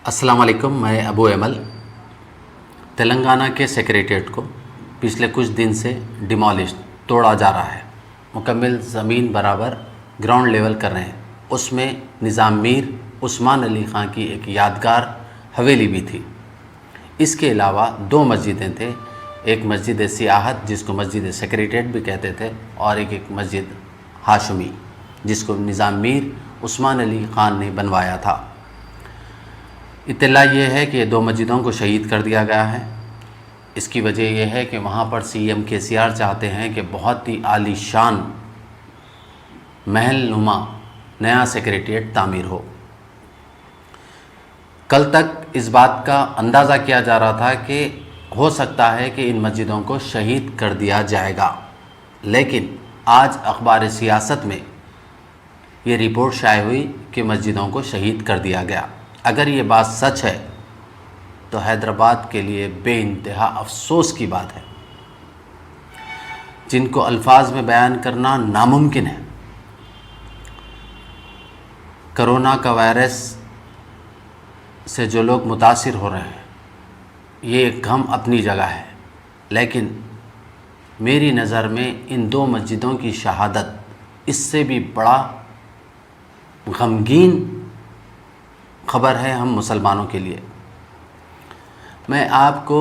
السلام علیکم، میں ابو ایمل۔ تلنگانہ کے سیکریٹریٹ کو پچھلے کچھ دن سے ڈیمالش توڑا جا رہا ہے، مکمل زمین برابر گراؤنڈ لیول کر رہے ہیں۔ اس میں نظام میر عثمان علی خان کی ایک یادگار حویلی بھی تھی۔ اس کے علاوہ 2 مسجدیں تھے، ایک مسجد سیاحت جس کو مسجد سیکریٹریٹ بھی کہتے تھے، اور ایک مسجد ہاشمی جس کو نظام میر عثمان علی خان نے بنوایا تھا۔ اطلاع یہ ہے کہ 2 مسجدوں کو شہید کر دیا گیا ہے۔ اس کی وجہ یہ ہے کہ وہاں پر CM KCR چاہتے ہیں کہ بہت ہی عالی شان محل نما نیا سیکریٹریٹ تعمیر ہو۔ کل تک اس بات کا اندازہ کیا جا رہا تھا کہ ہو سکتا ہے کہ ان مسجدوں کو شہید کر دیا جائے گا، لیکن آج اخبار سیاست میں یہ رپورٹ شائع ہوئی کہ مسجدوں کو شہید کر دیا گیا۔ اگر یہ بات سچ ہے تو حیدرآباد کے لیے بے انتہا افسوس کی بات ہے، جن کو الفاظ میں بیان کرنا ناممکن ہے۔ کرونا کا وائرس سے جو لوگ متاثر ہو رہے ہیں، یہ ایک غم اپنی جگہ ہے، لیکن میری نظر میں ان 2 مسجدوں کی شہادت اس سے بھی بڑا غمگین خبر ہے ہم مسلمانوں کے لیے۔ میں آپ کو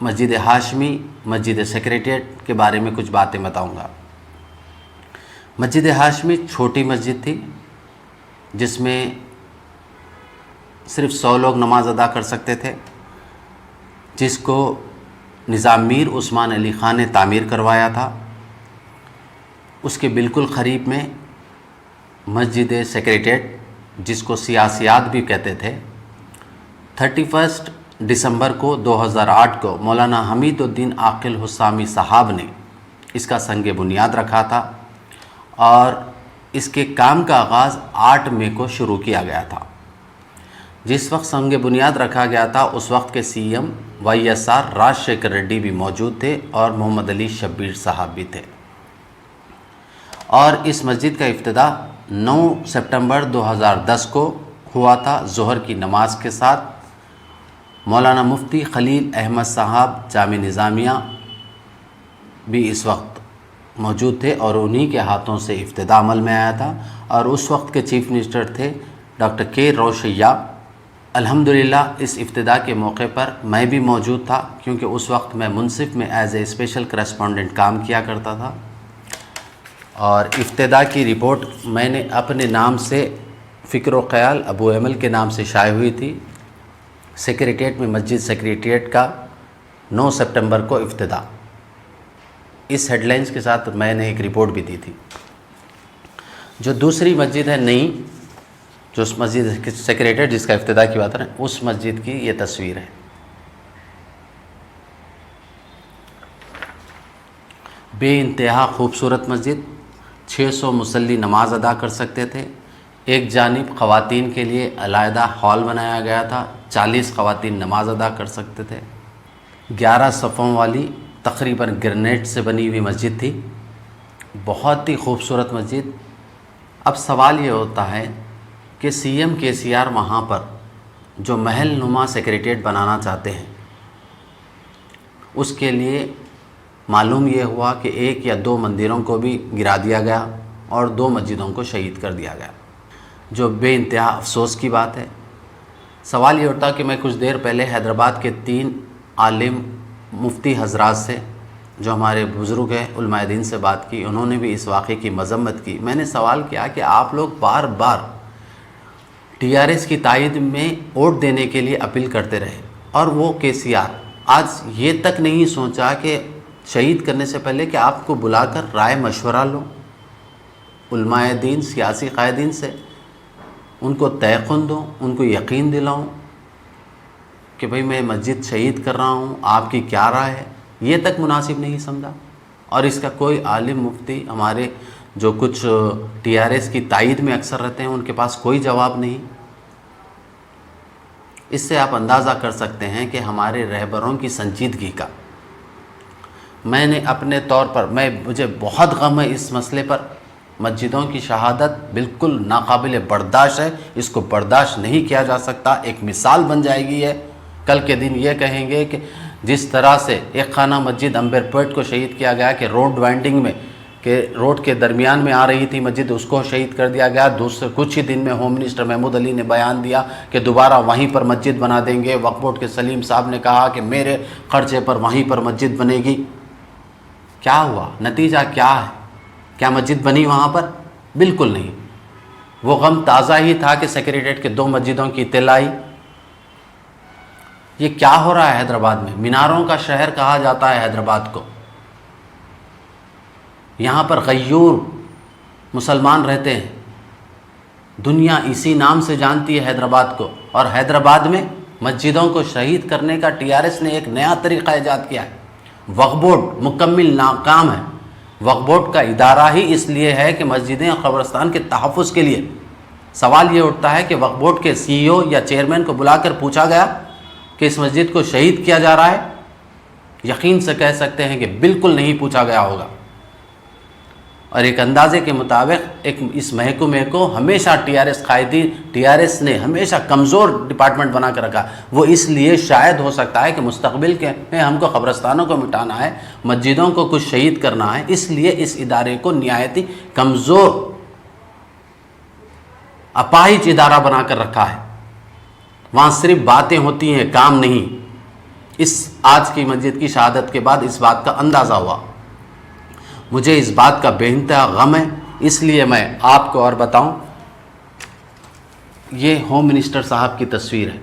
مسجد ہاشمی، مسجد سیکریٹریٹ کے بارے میں کچھ باتیں بتاؤں گا۔ مسجد ہاشمی چھوٹی مسجد تھی جس میں صرف 100 لوگ نماز ادا کر سکتے تھے، جس کو نظام میر عثمان علی خان نے تعمیر کروایا تھا۔ اس کے بالکل قریب میں مسجد سیکریٹریٹ جس کو سیاسیات بھی کہتے تھے، 31 دسمبر کو 2008 کو مولانا حمید الدین عاقل حسامی صاحب نے اس کا سنگ بنیاد رکھا تھا، اور اس کے کام کا آغاز 8 مئی کو شروع کیا گیا تھا۔ جس وقت سنگ بنیاد رکھا گیا تھا اس وقت کے CM YSR راجشیکھر ریڈی بھی موجود تھے، اور محمد علی شبیر صاحب بھی تھے۔ اور اس مسجد کا افتتاح 9 سپٹمبر 2010 کو ہوا تھا، ظہر کی نماز کے ساتھ۔ مولانا مفتی خلیل احمد صاحب جامع نظامیہ بھی اس وقت موجود تھے، اور انہی کے ہاتھوں سے افتتاح عمل میں آیا تھا، اور اس وقت کے چیف منسٹر تھے ڈاکٹر K روشیا۔ الحمدللہ اس افتتاح کے موقع پر میں بھی موجود تھا، کیونکہ اس وقت میں منصف میں ایز اے اسپیشل کرسپونڈنٹ کام کیا کرتا تھا، اور افتتاح کی رپورٹ میں نے اپنے نام سے فکر و خیال ابو ایمل کے نام سے شائع ہوئی تھی۔ سیکریٹریٹ میں مسجد سیکریٹریٹ کا 9 سپٹمبر کو افتتاح، اس ہیڈ لائنز کے ساتھ میں نے ایک رپورٹ بھی دی تھی۔ جو دوسری مسجد ہے نئی، جو اس مسجد سیکریٹریٹ جس کا افتتاح کی بات ہے، اس مسجد کی یہ تصویر ہے۔ بے انتہا خوبصورت مسجد، 600 مصلی نماز ادا کر سکتے تھے۔ ایک جانب خواتین کے لیے علیحدہ ہال بنایا گیا تھا، 40 خواتین نماز ادا کر سکتے تھے۔ 11 صفوں والی تقریباً گرینیٹ سے بنی ہوئی مسجد تھی، بہت ہی خوبصورت مسجد۔ اب سوال یہ ہوتا ہے کہ CM KCR وہاں پر جو محل نما سیکریٹریٹ بنانا چاہتے ہیں، اس کے لیے معلوم یہ ہوا کہ 1 یا 2 مندروں کو بھی گرا دیا گیا، اور 2 مسجدوں کو شہید کر دیا گیا، جو بے انتہا افسوس کی بات ہے۔ سوال یہ اٹھتا کہ میں کچھ دیر پہلے حیدرآباد کے 3 عالم مفتی حضرات سے، جو ہمارے بزرگ ہیں، علماء دین سے بات کی، انہوں نے بھی اس واقعے کی مذمت کی۔ میں نے سوال کیا کہ آپ لوگ بار بار TRS کی تائید میں ووٹ دینے کے لیے اپیل کرتے رہے، اور وہ KCR آج یہ تک نہیں سوچا کہ شہید کرنے سے پہلے کہ آپ کو بلا کر رائے مشورہ لوں علماء دین، سیاسی قائدین سے، ان کو تیقن دوں، ان کو یقین دلاؤں کہ بھئی میں مسجد شہید کر رہا ہوں، آپ کی کیا رائے ہے؟ یہ تک مناسب نہیں سمجھا، اور اس کا کوئی عالم مفتی، ہمارے جو کچھ TRS کی تائید میں اکثر رہتے ہیں، ان کے پاس کوئی جواب نہیں۔ اس سے آپ اندازہ کر سکتے ہیں کہ ہمارے رہبروں کی سنجیدگی کا۔ میں نے اپنے طور پر مجھے بہت غم ہے اس مسئلے پر، مسجدوں کی شہادت بالکل ناقابل برداشت ہے، اس کو برداشت نہیں کیا جا سکتا، ایک مثال بن جائے گی ہے۔ کل کے دن یہ کہیں گے کہ جس طرح سے ایک خانہ مسجد امبیر پیٹ کو شہید کیا گیا کہ روڈ وائنڈنگ میں، کہ روڈ کے درمیان میں آ رہی تھی مسجد، اس کو شہید کر دیا گیا، دوسرے کچھ ہی دن میں ہوم منسٹر محمود علی نے بیان دیا کہ دوبارہ وہیں پر مسجد بنا دیں گے۔ وقف بورڈ کے سلیم صاحب نے کہا کہ میرے خرچے پر وہیں پر مسجد بنے گی۔ کیا ہوا؟ نتیجہ کیا ہے؟ کیا مسجد بنی وہاں پر؟ بالکل نہیں۔ وہ غم تازہ ہی تھا کہ سیکریٹریٹ کے 2 مسجدوں کی اطلاع آئی۔ یہ کیا ہو رہا ہے حیدرآباد میں؟ میناروں کا شہر کہا جاتا ہے حیدرآباد کو، یہاں پر غیور مسلمان رہتے ہیں، دنیا اسی نام سے جانتی ہے حیدرآباد کو، اور حیدرآباد میں مسجدوں کو شہید کرنے کا ٹی آر ایس نے ایک نیا طریقہ ایجاد کیا ہے۔ وقف بورڈ مکمل ناکام ہے۔ وقف بورڈ کا ادارہ ہی اس لیے ہے کہ مسجدیں اور قبرستان کے تحفظ کے لیے۔ سوال یہ اٹھتا ہے کہ وقف بورڈ کے سی ای او یا چیئرمین کو بلا کر پوچھا گیا کہ اس مسجد کو شہید کیا جا رہا ہے؟ یقین سے کہہ سکتے ہیں کہ بالکل نہیں پوچھا گیا ہوگا۔ اور ایک اندازے کے مطابق اس محکمے کو ہمیشہ ٹی آر ایس نے ہمیشہ کمزور ڈپارٹمنٹ بنا کر رکھا۔ وہ اس لیے شاید ہو سکتا ہے کہ مستقبل میں ہم کو قبرستانوں کو مٹانا ہے، مسجدوں کو کچھ شہید کرنا ہے، اس لیے اس ادارے کو نہایت کمزور اپاہج ادارہ بنا کر رکھا ہے۔ وہاں صرف باتیں ہوتی ہیں، کام نہیں۔ آج کی مسجد کی شہادت کے بعد اس بات کا اندازہ ہوا۔ مجھے اس بات کا بے انتہا غم ہے، اس لیے میں آپ کو اور بتاؤں، یہ ہوم منسٹر صاحب کی تصویر ہے،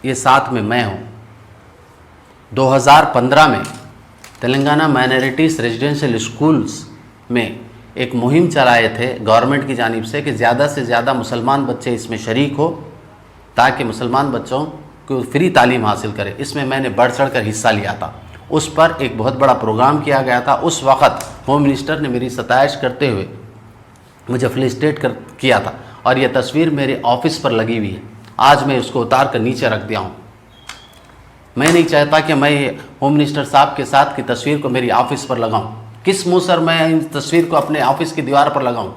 یہ ساتھ میں ہوں۔ 2015 میں تلنگانہ مائنارٹیز ریزیڈینشل اسکولز میں ایک مہم چلائے تھے گورنمنٹ کی جانب سے کہ زیادہ سے زیادہ مسلمان بچے اس میں شریک ہو تاکہ مسلمان بچوں کو فری تعلیم حاصل کرے۔ اس میں میں نے بڑھ چڑھ کر حصہ لیا تھا۔ اس پر ایک بہت بڑا پروگرام کیا گیا تھا۔ اس وقت ہوم منسٹر نے میری ستائش کرتے ہوئے مجھے فیلسٹیٹ کیا تھا، اور یہ تصویر میرے آفس پر لگی ہوئی ہے۔ آج میں اس کو اتار کر نیچے رکھ دیا ہوں۔ میں نہیں چاہتا کہ میں ہوم منسٹر صاحب کے ساتھ کی تصویر کو میری آفس پر لگاؤں۔ کس منہ سے میں ان تصویر کو اپنے آفس کی دیوار پر لگاؤں؟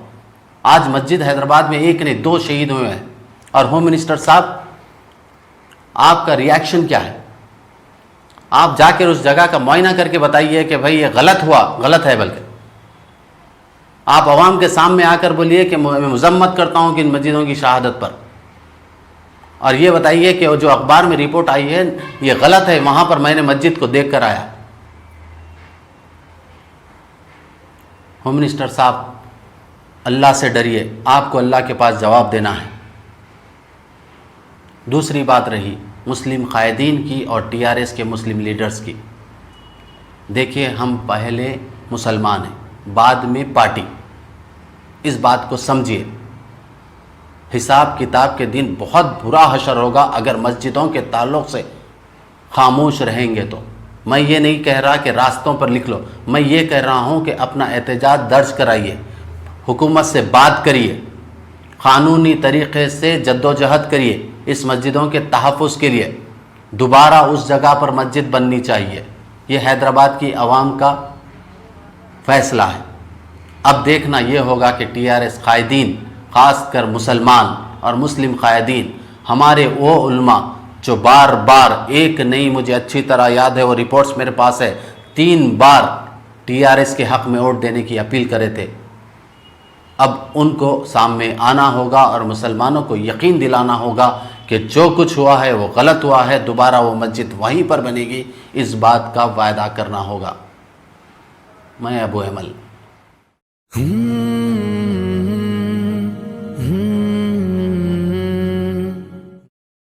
آج مسجد حیدرآباد میں ایک نہیں 2 شہید ہوئے ہیں، اور ہوم منسٹر صاحب آپ کا ریاکشن کیا ہے؟ آپ جا کر اس جگہ کا معائنہ کر کے بتائیے کہ بھائی یہ غلط ہوا، غلط ہے، بلکہ آپ عوام کے سامنے آ کر بولیے کہ میں مذمت کرتا ہوں کہ ان مسجدوں کی شہادت پر، اور یہ بتائیے کہ جو اخبار میں رپورٹ آئی ہے یہ غلط ہے، وہاں پر میں نے مسجد کو دیکھ کر آیا۔ ہوم منسٹر صاحب، اللہ سے ڈریے، آپ کو اللہ کے پاس جواب دینا ہے۔ دوسری بات رہی مسلم قائدین کی اور ٹی آر ایس کے مسلم لیڈرز کی۔ دیکھیے، ہم پہلے مسلمان ہیں، بعد میں پارٹی، اس بات کو سمجھیے۔ حساب کتاب کے دن بہت برا حشر ہوگا اگر مسجدوں کے تعلق سے خاموش رہیں گے تو۔ میں یہ نہیں کہہ رہا کہ راستوں پر لکھ لو، میں یہ کہہ رہا ہوں کہ اپنا احتجاج درج کرائیے، حکومت سے بات کریے، قانونی طریقے سے جدوجہد کریے اس مسجدوں کے تحفظ کے لیے۔ دوبارہ اس جگہ پر مسجد بننی چاہیے، یہ حیدرآباد کی عوام کا فیصلہ ہے۔ اب دیکھنا یہ ہوگا کہ ٹی آر ایس قائدین، خاص کر مسلمان اور مسلم قائدین، ہمارے وہ علماء جو بار بار، ایک نہیں، مجھے اچھی طرح یاد ہے، وہ رپورٹس میرے پاس ہے، 3 بار ٹی آر ایس کے حق میں ووٹ دینے کی اپیل کرے تھے۔ اب ان کو سامنے آنا ہوگا اور مسلمانوں کو یقین دلانا ہوگا کہ جو کچھ ہوا ہے وہ غلط ہوا ہے، دوبارہ وہ مسجد وہیں پر بنے گی، اس بات کا وعدہ کرنا ہوگا۔ میں ابو ایمل۔